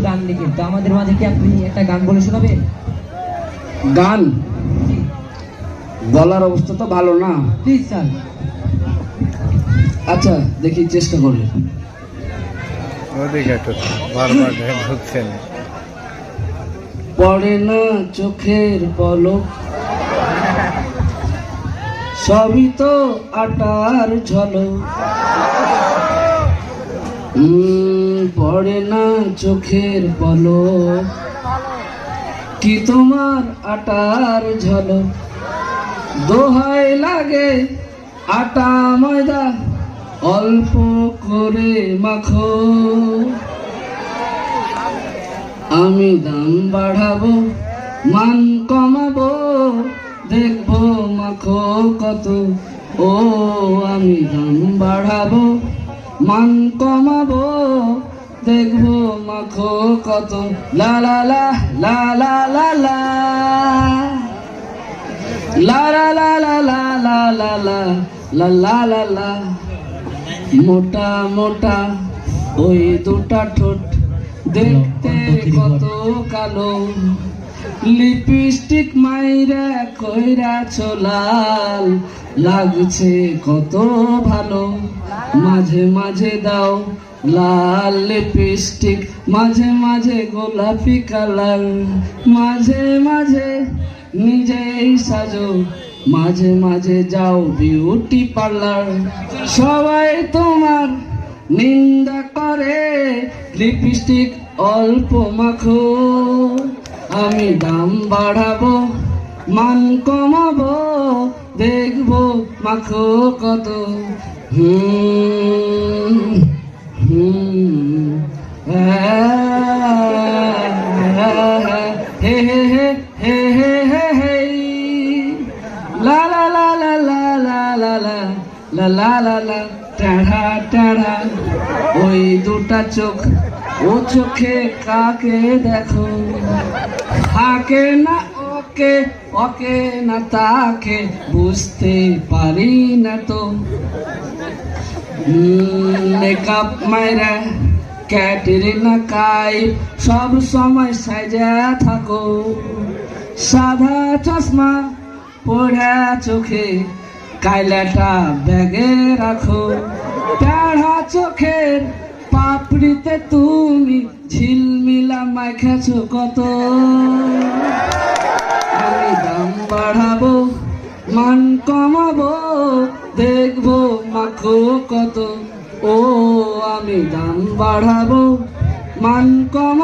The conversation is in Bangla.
ডান দিকে। তো আমাদের মাঝে কি আপনি একটা গান বলে শোনাবেন? গান? গলার অবস্থা তো ভালো না। Please sir. আচ্ছা দেখি, চেষ্টা করি। পড়ে না চোখের পলক, সবই তো আটার ঝলক। পড়ে না চোখের পলক, কি তোমার আটার ঝলক। দোহাই লাগে আটা ময়দা অল্প করে মাখো, আমি দাম বাড়াবো মান কমাবো, দেখবো মাখো কত। ও আমি দাম বাড়াবো মান কমাবো, দেখবো মাখো কত। লা লা লা লা লা লা লা লা লা লা লা লা লা লা লা লা লা লা লা। মোটা মোটা ওই দুটা ঠোঁট দেখতে কত কালো, লিপস্টিক মাইরা কইরাছ লাল, লাগছে কত ভালো। মাঝে মাঝে দাও লাল লিপস্টিক, মাঝে মাঝে গোলাপি কালার, মাঝে মাঝে নিজেই সাজো, মাঝে মাঝে যাও বিউটি পার্লার। সবাই তোমার নিন্দা করে, লিপস্টিক অল্প মাখো, আমি দাম বাড়াবো মান কমাবো, দেখবো মাখো কত। হে হে হে হে হে হে হে লা লা লা লা লা লা লা লা লা লা লা লা। টাড়া টাড়া ওই দুটা চোখ, ও চোখে কাকে দেখো, থাকে না ওকে ওকে না তাকে, বুঝতে পারি না তো। মেকআপ মাইরা ক্যাটরিনা কাইফ, সব সময় সাজা থাকো, সাদা চশমা পড়া চোখে, কাইলাটা ব্যাগে রাখো। টাড়া চোখের পাপড়িতে তুমি ঝিলমিলা মাখাছো কত, আমি দাম বাড়াবো মান কমাবো, দেখবো মাখো কত। ও আমি দাম বাড়াবো মান কমাবো।